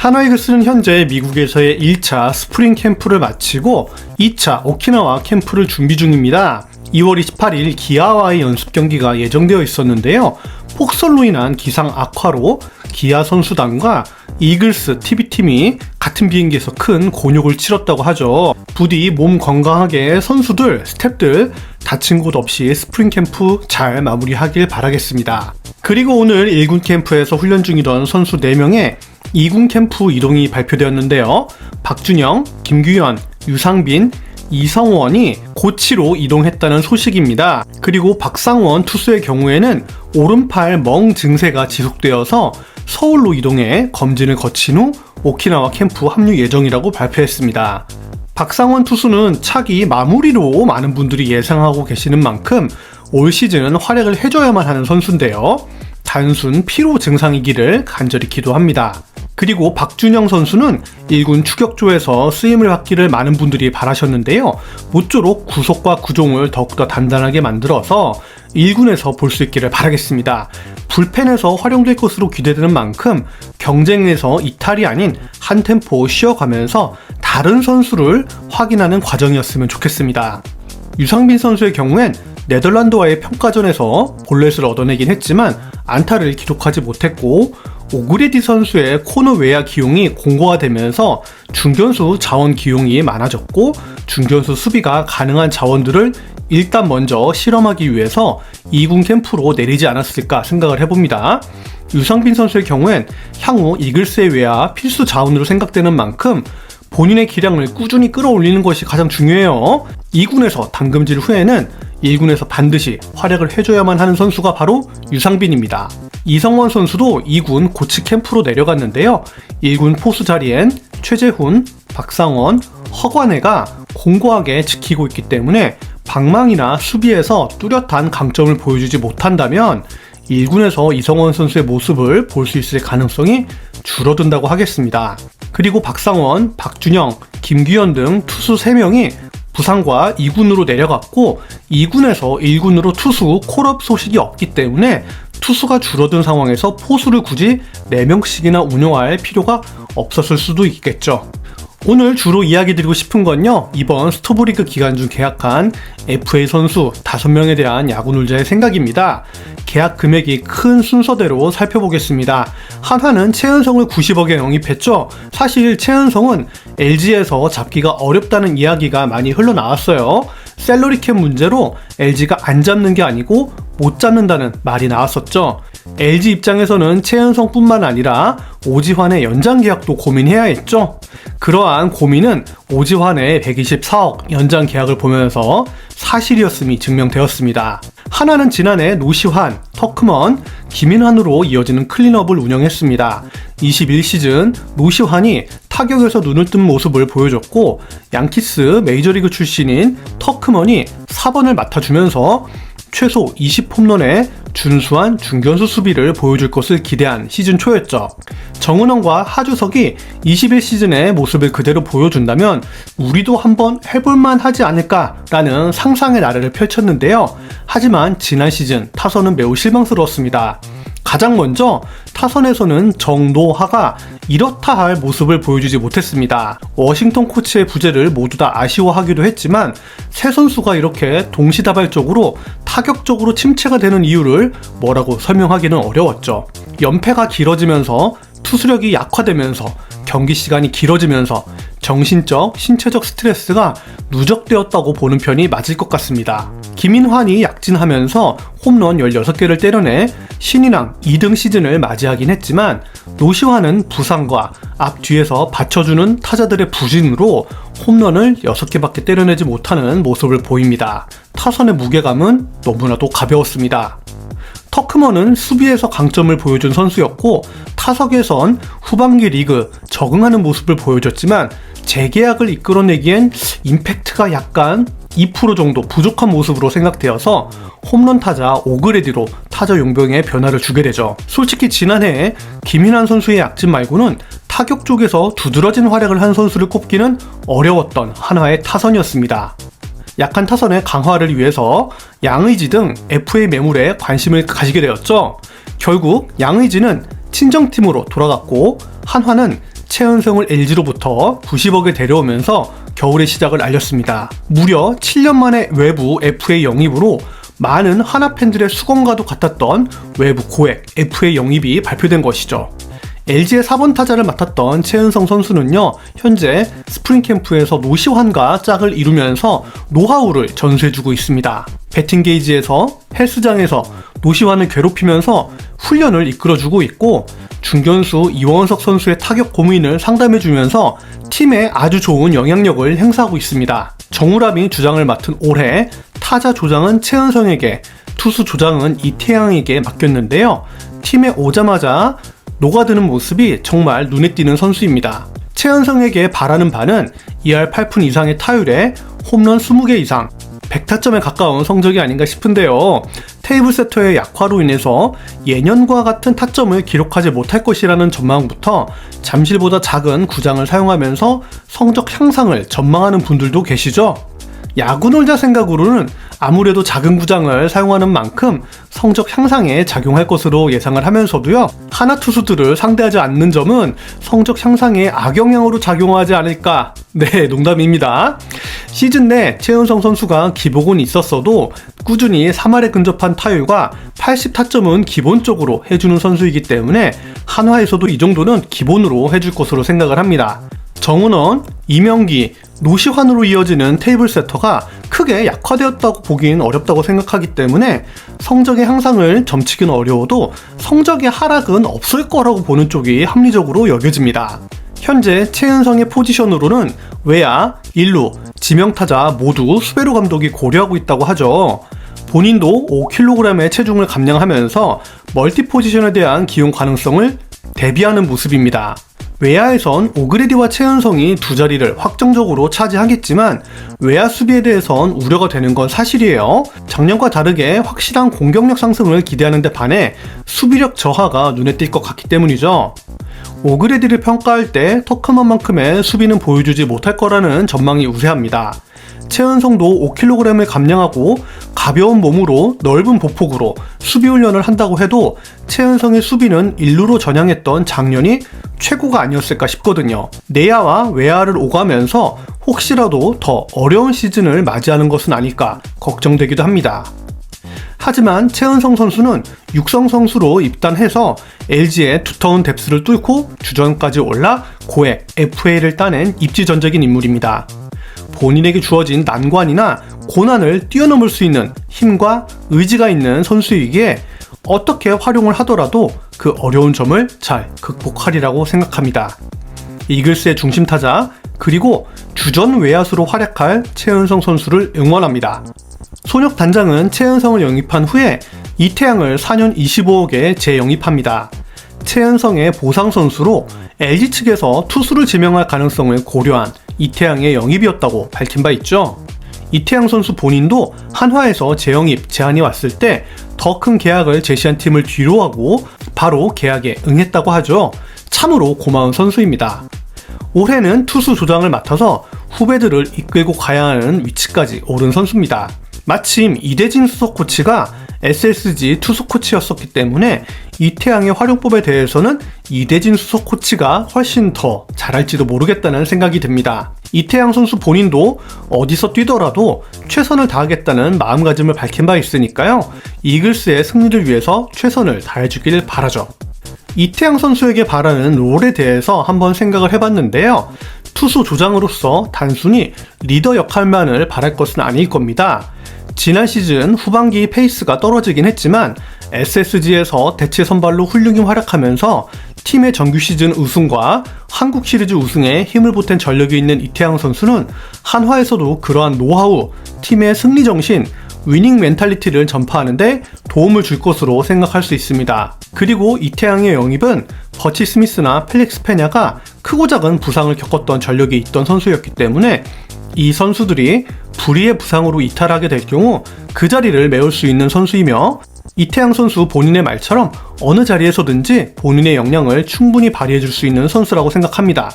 한화이글스는 현재 미국에서의 1차 스프링 캠프를 마치고 2차 오키나와 캠프를 준비 중입니다. 2월 28일 기아와의 연습 경기가 예정되어 있었는데요. 폭설로 인한 기상 악화로 기아 선수단과 이글스 TV팀이 같은 비행기에서 큰 곤욕을 치렀다고 하죠. 부디 몸 건강하게 선수들, 스태프들 다친 곳 없이 스프링 캠프 잘 마무리하길 바라겠습니다. 그리고 오늘 1군 캠프에서 훈련 중이던 선수 4명의 2군 캠프 이동이 발표되었는데요. 박준영, 김규현, 유상빈, 이성원이 고치로 이동했다는 소식입니다. 그리고 박상원 투수의 경우에는 오른팔 멍 증세가 지속되어서 서울로 이동해 검진을 거친 후 오키나와 캠프 합류 예정이라고 발표했습니다. 박상원 투수는 차기 마무리로 많은 분들이 예상하고 계시는 만큼 올 시즌 활약을 해줘야만 하는 선수인데요. 단순 피로 증상이기를 간절히 기도합니다. 그리고 박준영 선수는 1군 추격조에서 쓰임을 받기를 많은 분들이 바라셨는데요. 모쪼록 구속과 구종을 더욱더 단단하게 만들어서 1군에서 볼 수 있기를 바라겠습니다. 불펜에서 활용될 것으로 기대되는 만큼 경쟁에서 이탈이 아닌 한 템포 쉬어가면서 다른 선수를 확인하는 과정이었으면 좋겠습니다. 유상빈 선수의 경우엔 네덜란드와의 평가전에서 볼넷을 얻어내긴 했지만 안타를 기록하지 못했고 오그레디 선수의 코너 외야 기용이 공고화되면서 중견수 자원 기용이 많아졌고 중견수 수비가 가능한 자원들을 일단 먼저 실험하기 위해서 2군 캠프로 내리지 않았을까 생각을 해봅니다. 유상빈 선수의 경우엔 향후 이글스의 외야 필수 자원으로 생각되는 만큼 본인의 기량을 꾸준히 끌어올리는 것이 가장 중요해요. 2군에서 담금질 후에는 1군에서 반드시 활약을 해줘야만 하는 선수가 바로 유상빈입니다. 이성원 선수도 2군 고치 캠프로 내려갔는데요. 1군 포수 자리엔 최재훈, 박상원, 허관해가 공고하게 지키고 있기 때문에 방망이나 수비에서 뚜렷한 강점을 보여주지 못한다면 1군에서 이성원 선수의 모습을 볼 수 있을 가능성이 줄어든다고 하겠습니다. 그리고 박상원, 박준영, 김규현 등 투수 3명이 부상과 2군으로 내려갔고 2군에서 1군으로 투수 콜업 소식이 없기 때문에 투수가 줄어든 상황에서 포수를 굳이 4명씩이나 운영할 필요가 없었을 수도 있겠죠. 오늘 주로 이야기 드리고 싶은 건요, 이번 스토브리그 기간 중 계약한 FA 선수 5명에 대한 야구 놀자의 생각입니다. 계약 금액이 큰 순서대로 살펴보겠습니다. 한화는 최은성을 90억에 영입했죠. 사실 최은성은 LG에서 잡기가 어렵다는 이야기가 많이 흘러나왔어요. 셀러리캡 문제로 LG가 안 잡는 게 아니고 못 잡는다는 말이 나왔었죠. LG 입장에서는 최은성뿐만 아니라 오지환의 연장 계약도 고민해야 했죠. 그러한 고민은 오지환의 124억 연장 계약을 보면서 사실이었음이 증명되었습니다. 하나는 지난해 노시환, 터크먼, 김인환으로 이어지는 클린업을 운영했습니다. 21시즌 노시환이 타격에서 눈을 뜬 모습을 보여줬고 양키스 메이저리그 출신인 터크먼이 4번을 맡아주면서 최소 20홈런의 준수한 중견수 수비를 보여줄 것을 기대한 시즌 초였죠. 정은원과 하주석이 21시즌의 모습을 그대로 보여준다면 우리도 한번 해볼만 하지 않을까라는 상상의 나래를 펼쳤는데요. 하지만 지난 시즌 타선은 매우 실망스러웠습니다. 가장 먼저 타선에서는 정노하가 이렇다 할 모습을 보여주지 못했습니다. 워싱턴 코치의 부재를 모두 다 아쉬워하기도 했지만 세 선수가 이렇게 동시다발적으로 타격적으로 침체가 되는 이유를 뭐라고 설명하기는 어려웠죠. 연패가 길어지면서 투수력이 약화되면서 경기 시간이 길어지면서 정신적, 신체적 스트레스가 누적되었다고 보는 편이 맞을 것 같습니다. 김인환이 약진하면서 홈런 16개를 때려내 신인왕 2등 시즌을 맞이하긴 했지만 노시환은 부상과 앞뒤에서 받쳐주는 타자들의 부진으로 홈런을 6개밖에 때려내지 못하는 모습을 보입니다. 타선의 무게감은 너무나도 가벼웠습니다. 터크먼은 수비에서 강점을 보여준 선수였고 타석에선 후반기 리그 적응하는 모습을 보여줬지만 재계약을 이끌어내기엔 임팩트가 약간 2% 정도 부족한 모습으로 생각되어서 홈런 타자 오그레디로 타자 용병에 변화를 주게 되죠. 솔직히 지난해 김인환 선수의 약진 말고는 타격 쪽에서 두드러진 활약을 한 선수를 꼽기는 어려웠던 하나의 타선이었습니다. 약한 타선의 강화를 위해서 양의지 등 FA 매물에 관심을 가지게 되었죠. 결국 양의지는 친정팀으로 돌아갔고 한화는 최은성을 LG로부터 90억에 데려오면서 겨울의 시작을 알렸습니다. 무려 7년 만에 외부 FA 영입으로 많은 하나 팬들의 수건과도 같았던 외부 고액 FA 영입이 발표된 것이죠. LG의 4번 타자를 맡았던 최은성 선수는요, 현재 스프링 캠프에서 노시환과 짝을 이루면서 노하우를 전수해주고 있습니다. 배팅 게이지에서 헬스장에서 노시환을 괴롭히면서 훈련을 이끌어주고 있고, 중견수 이원석 선수의 타격 고민을 상담해주면서 팀에 아주 좋은 영향력을 행사하고 있습니다. 정우람이 주장을 맡은 올해 타자 조장은 최은성에게, 투수 조장은 이태양에게 맡겼는데요. 팀에 오자마자 녹아드는 모습이 정말 눈에 띄는 선수입니다. 최은성에게 바라는 바는 2할 8푼 이상의 타율에 홈런 20개 이상, 100타점에 가까운 성적이 아닌가 싶은데요. 테이블 세터의 약화로 인해서 예년과 같은 타점을 기록하지 못할 것이라는 전망부터 잠실보다 작은 구장을 사용하면서 성적 향상을 전망하는 분들도 계시죠. 야구 놀자 생각으로는 아무래도 작은 구장을 사용하는 만큼 성적 향상에 작용할 것으로 예상을 하면서도요, 하나 투수들을 상대하지 않는 점은 성적 향상에 악영향으로 작용하지 않을까. 네, 농담입니다. 시즌 내 최은성 선수가 기복은 있었어도 꾸준히 3할에 근접한 타율과 80타점은 기본적으로 해주는 선수이기 때문에 한화에서도 이 정도는 기본으로 해줄 것으로 생각을 합니다. 정은원, 이명기, 노시환으로 이어지는 테이블 세터가 크게 약화되었다고 보긴 어렵다고 생각하기 때문에 성적의 향상을 점치기는 어려워도 성적의 하락은 없을 거라고 보는 쪽이 합리적으로 여겨집니다. 현재 최은성의 포지션으로는 외야, 일루, 지명타자 모두 수베로 감독이 고려하고 있다고 하죠. 본인도 5kg의 체중을 감량하면서 멀티 포지션에 대한 기용 가능성을 대비하는 모습입니다. 외야에선 오그레디와 최은성이 두 자리를 확정적으로 차지하겠지만 외야 수비에 대해선 우려가 되는 건 사실이에요. 작년과 다르게 확실한 공격력 상승을 기대하는 데 반해 수비력 저하가 눈에 띌 것 같기 때문이죠. 오그레디를 평가할 때 터크만만큼의 수비는 보여주지 못할 거라는 전망이 우세합니다. 최은성도 5kg을 감량하고 가벼운 몸으로 넓은 보폭으로 수비 훈련을 한다고 해도 최은성의 수비는 일루로 전향했던 작년이 최고가 아니었을까 싶거든요. 내야와 외야를 오가면서 혹시라도 더 어려운 시즌을 맞이하는 것은 아닐까 걱정되기도 합니다. 하지만 최은성 선수는 육성 선수로 입단해서 LG의 두터운 뎁스를 뚫고 주전까지 올라 고액 FA를 따낸 입지전적인 인물입니다. 본인에게 주어진 난관이나 고난을 뛰어넘을 수 있는 힘과 의지가 있는 선수이기에 어떻게 활용을 하더라도 그 어려운 점을 잘 극복하리라고 생각합니다. 이글스의 중심타자 그리고 주전 외야수로 활약할 최은성 선수를 응원합니다. 손혁 단장은 최은성을 영입한 후에 이태양을 4년 25억에 재영입합니다. 최은성의 보상 선수로 LG 측에서 투수를 지명할 가능성을 고려한 이태양의 영입이었다고 밝힌 바 있죠. 이태양 선수 본인도 한화에서 재영입 제안이 왔을 때 더 큰 계약을 제시한 팀을 뒤로하고 바로 계약에 응했다고 하죠. 참으로 고마운 선수입니다. 올해는 투수 조장을 맡아서 후배들을 이끌고 가야 하는 위치까지 오른 선수입니다. 마침 이대진 수석 코치가 SSG 투수 코치였었기 때문에 이태양의 활용법에 대해서는 이대진 수석 코치가 훨씬 더 잘할지도 모르겠다는 생각이 듭니다. 이태양 선수 본인도 어디서 뛰더라도 최선을 다하겠다는 마음가짐을 밝힌 바 있으니까요. 이글스의 승리를 위해서 최선을 다해주길 바라죠. 이태양 선수에게 바라는 롤에 대해서 한번 생각을 해봤는데요. 투수 조장으로서 단순히 리더 역할만을 바랄 것은 아닐 겁니다. 지난 시즌 후반기 페이스가 떨어지긴 했지만 SSG에서 대체 선발로 훌륭히 활약하면서 팀의 정규 시즌 우승과 한국 시리즈 우승에 힘을 보탠 전력이 있는 이태양 선수는 한화에서도 그러한 노하우, 팀의 승리 정신, 위닝 멘탈리티를 전파하는데 도움을 줄 것으로 생각할 수 있습니다. 그리고 이태양의 영입은 버치 스미스나 펠릭스 페냐가 크고 작은 부상을 겪었던 전력이 있던 선수였기 때문에 이 선수들이 불의의 부상으로 이탈하게 될 경우 그 자리를 메울 수 있는 선수이며 이태양 선수 본인의 말처럼 어느 자리에서든지 본인의 역량을 충분히 발휘해줄 수 있는 선수라고 생각합니다.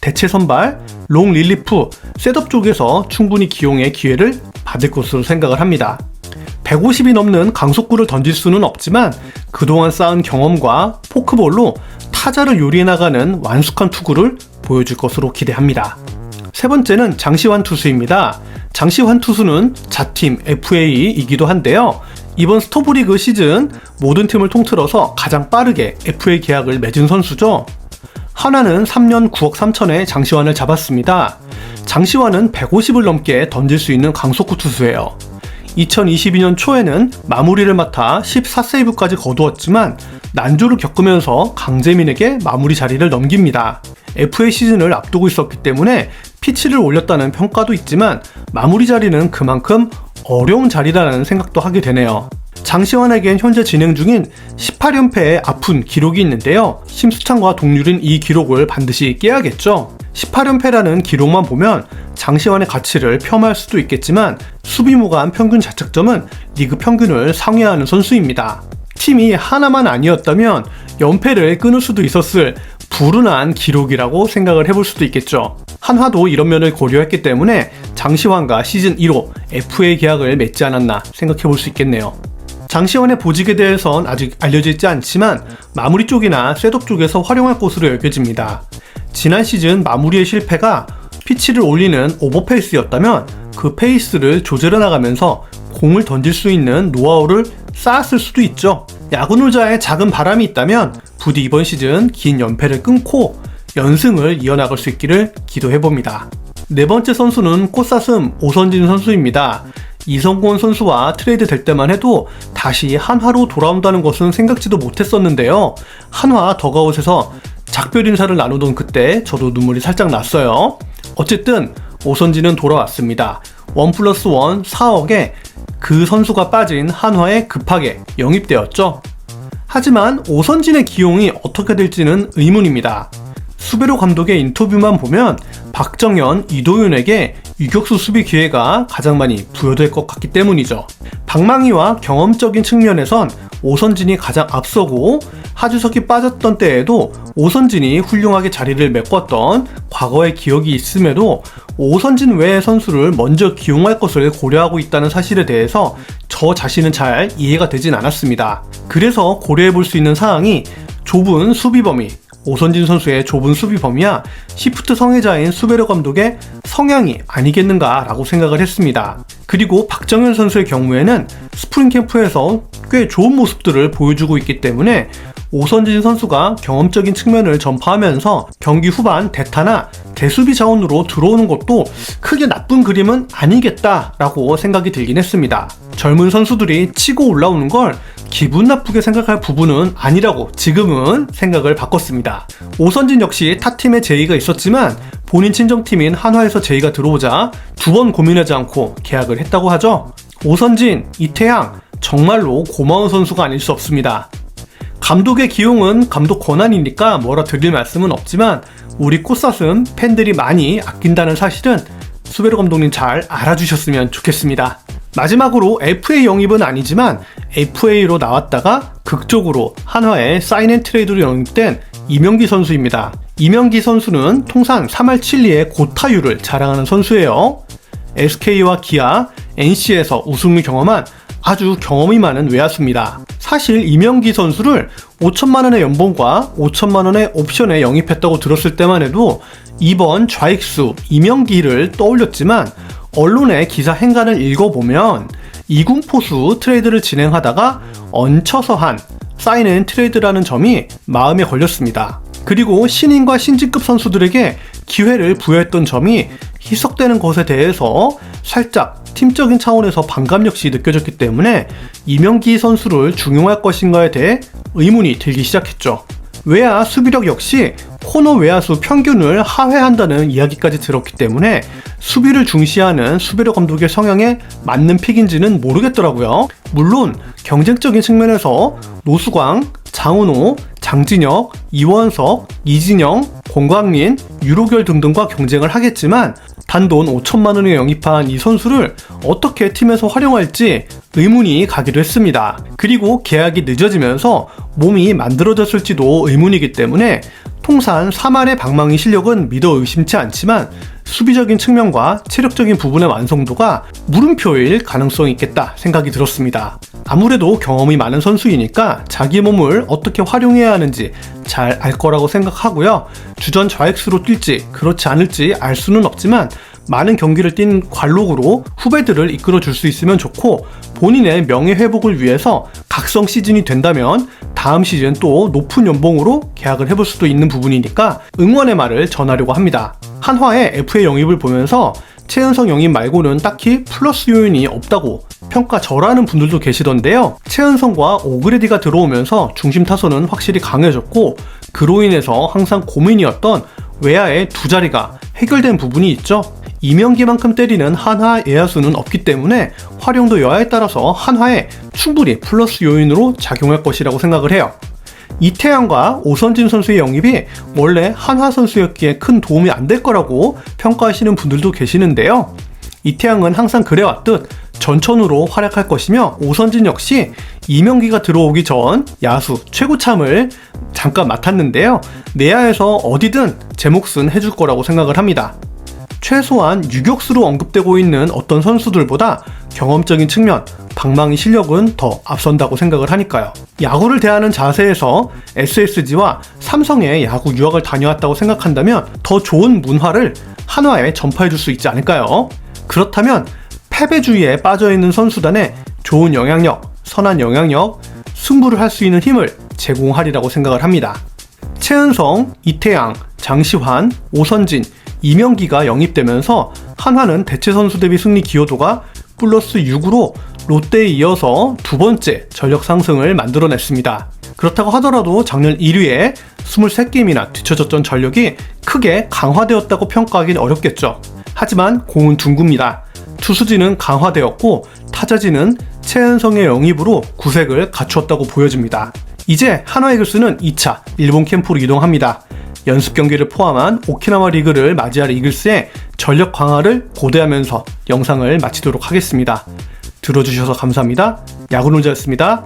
대체 선발, 롱 릴리프, 셋업 쪽에서 충분히 기용의 기회를 받을 것으로 생각을 합니다. 150이 넘는 강속구를 던질 수는 없지만 그동안 쌓은 경험과 포크볼로 타자를 요리해 나가는 완숙한 투구를 보여줄 것으로 기대합니다. 세 번째는 장시환 투수입니다. 장시환 투수는 자팀 FA이기도 한데요. 이번 스토브리그 시즌 모든 팀을 통틀어서 가장 빠르게 FA 계약을 맺은 선수죠. 한화는 3년 9억 3천에 장시환을 잡았습니다. 장시환은 150을 넘게 던질 수 있는 강속구 투수예요. 2022년 초에는 마무리를 맡아 14세이브까지 거두었지만 난조를 겪으면서 강재민에게 마무리 자리를 넘깁니다. FA 시즌을 앞두고 있었기 때문에 피치를 올렸다는 평가도 있지만 마무리 자리는 그만큼 어려운 자리라는 생각도 하게 되네요. 장시환에겐 현재 진행 중인 18연패의 아픈 기록이 있는데요. 심수창과 동률인 이 기록을 반드시 깨야겠죠. 18연패라는 기록만 보면 장시환의 가치를 폄하할 수도 있겠지만 수비무관 평균 자책점은 리그 평균을 상회하는 선수입니다. 팀이 하나만 아니었다면 연패를 끊을 수도 있었을 불운한 기록이라고 생각을 해볼 수도 있겠죠. 한화도 이런 면을 고려했기 때문에 장시환과 시즌 1호 FA 계약을 맺지 않았나 생각해 볼 수 있겠네요. 장시환의 보직에 대해선 아직 알려져 있지 않지만 마무리 쪽이나 셋업 쪽에서 활용할 것으로 여겨집니다. 지난 시즌 마무리의 실패가 피치를 올리는 오버페이스였다면 그 페이스를 조절해 나가면서 공을 던질 수 있는 노하우를 쌓았을 수도 있죠. 야구 놀자에 작은 바람이 있다면 부디 이번 시즌 긴 연패를 끊고 연승을 이어나갈 수 있기를 기도해봅니다. 네 번째 선수는 꽃사슴 오선진 선수입니다. 이성곤 선수와 트레이드 될 때만 해도 다시 한화로 돌아온다는 것은 생각지도 못했었는데요. 한화 더가웃에서 작별 인사를 나누던 그때 저도 눈물이 살짝 났어요. 어쨌든 오선진은 돌아왔습니다. 1+1 4억에 그 선수가 빠진 한화에 급하게 영입되었죠. 하지만 오선진의 기용이 어떻게 될지는 의문입니다. 수베로 감독의 인터뷰만 보면 박정현, 이도윤에게 유격수 수비 기회가 가장 많이 부여될 것 같기 때문이죠. 방망이와 경험적인 측면에선 오선진이 가장 앞서고 하주석이 빠졌던 때에도 오선진이 훌륭하게 자리를 메꿨던 과거의 기억이 있음에도 오선진 외의 선수를 먼저 기용할 것을 고려하고 있다는 사실에 대해서 저 자신은 잘 이해가 되진 않았습니다. 그래서 고려해 볼 수 있는 사항이 좁은 수비 범위, 오선진 선수의 좁은 수비 범위야 시프트 성애자인 수베르 감독의 성향이 아니겠는가 라고 생각을 했습니다. 그리고 박정현 선수의 경우에는 스프링 캠프에서 꽤 좋은 모습들을 보여주고 있기 때문에 오선진 선수가 경험적인 측면을 전파하면서 경기 후반 대타나 대수비 자원으로 들어오는 것도 크게 나쁜 그림은 아니겠다라고 생각이 들긴 했습니다. 젊은 선수들이 치고 올라오는 걸 기분 나쁘게 생각할 부분은 아니라고 지금은 생각을 바꿨습니다. 오선진 역시 타팀에 제의가 있었지만 본인 친정팀인 한화에서 제의가 들어오자 두 번 고민하지 않고 계약을 했다고 하죠. 오선진, 이태양 정말로 고마운 선수가 아닐 수 없습니다. 감독의 기용은 감독 권한이니까 뭐라 드릴 말씀은 없지만 우리 꽃사슴 팬들이 많이 아낀다는 사실은 수베르 감독님 잘 알아주셨으면 좋겠습니다. 마지막으로 FA 영입은 아니지만 FA로 나왔다가 극적으로 한화에 사인앤트레이드로 영입된 이명기 선수입니다. 이명기 선수는 통산 3할 7리의 고타율을 자랑하는 선수예요. SK와 기아, NC에서 우승을 경험한 아주 경험이 많은 외야수입니다. 사실 이명기 선수를 5천만원의 연봉과 5천만원의 옵션에 영입했다고 들었을 때만 해도 이번 좌익수 이명기를 떠올렸지만 언론의 기사 행간을 읽어보면 이군포수 트레이드를 진행하다가 얹혀서 한 사인앤트레이드라는 점이 마음에 걸렸습니다. 그리고 신인과 신진급 선수들에게 기회를 부여했던 점이 희석되는 것에 대해서 살짝 팀적인 차원에서 반감 역시 느껴졌기 때문에 이명기 선수를 중용할 것인가에 대해 의문이 들기 시작했죠. 외야 수비력 역시 코너 외야수 평균을 하회한다는 이야기까지 들었기 때문에 수비를 중시하는 수베르 감독의 성향에 맞는 픽인지는 모르겠더라고요. 물론 경쟁적인 측면에서 노수광, 장은호, 장진혁, 이원석, 이진영, 권광민, 유로결 등등과 경쟁을 하겠지만 단돈 5천만원에 영입한 이 선수를 어떻게 팀에서 활용할지 의문이 가기도 했습니다. 그리고 계약이 늦어지면서 몸이 만들어졌을지도 의문이기 때문에 통산 3할의 방망이 실력은 믿어 의심치 않지만 수비적인 측면과 체력적인 부분의 완성도가 물음표일 가능성이 있겠다 생각이 들었습니다. 아무래도 경험이 많은 선수이니까 자기 몸을 어떻게 활용해야 하는지 잘 알 거라고 생각하고요. 주전 좌익수로 뛸지 그렇지 않을지 알 수는 없지만 많은 경기를 뛴 관록으로 후배들을 이끌어 줄 수 있으면 좋고, 본인의 명예 회복을 위해서 각성 시즌이 된다면 다음 시즌 또 높은 연봉으로 계약을 해볼 수도 있는 부분이니까 응원의 말을 전하려고 합니다. 한화의 FA 영입을 보면서 최은성 영입 말고는 딱히 플러스 요인이 없다고 평가절하는 분들도 계시던데요. 최은성과 오그레디가 들어오면서 중심 타선은 확실히 강해졌고, 그로 인해서 항상 고민이었던 외야의 두 자리가 해결된 부분이 있죠. 이명기만큼 때리는 한화 외야수는 없기 때문에 활용도 여하에 따라서 한화에 충분히 플러스 요인으로 작용할 것이라고 생각을 해요. 이태양과 오선진 선수의 영입이 원래 한화 선수였기에 큰 도움이 안 될 거라고 평가하시는 분들도 계시는데요. 이태양은 항상 그래왔듯 전천후로 활약할 것이며, 오선진 역시 이명기가 들어오기 전 야수 최고참을 잠깐 맡았는데요. 내야에서 어디든 제 몫은 해줄 거라고 생각을 합니다. 최소한 유격수로 언급되고 있는 어떤 선수들보다 경험적인 측면, 방망이 실력은 더 앞선다고 생각을 하니까요. 야구를 대하는 자세에서 SSG와 삼성의 야구 유학을 다녀왔다고 생각한다면 더 좋은 문화를 한화에 전파해줄 수 있지 않을까요? 그렇다면 패배주의에 빠져있는 선수단에 좋은 영향력, 선한 영향력, 승부를 할 수 있는 힘을 제공하리라고 생각을 합니다. 최은성, 이태양, 장시환, 오선진, 이명기가 영입되면서 한화는 대체 선수 대비 승리 기여도가 플러스 6으로 롯데에 이어서 두 번째 전력 상승을 만들어냈습니다. 그렇다고 하더라도 작년 1위에 23게임이나 뒤처졌던 전력이 크게 강화되었다고 평가하기는 어렵겠죠. 하지만 공은 둥굽니다. 투수진은 강화되었고 타자진은 최은성의 영입으로 구색을 갖추었다고 보여집니다. 이제 한화 이글스는 2차 일본 캠프로 이동합니다. 연습 경기를 포함한 오키나와 리그를 맞이할 이글스의 전력 강화를 고대하면서 영상을 마치도록 하겠습니다. 들어주셔서 감사합니다. 야구놀자였습니다.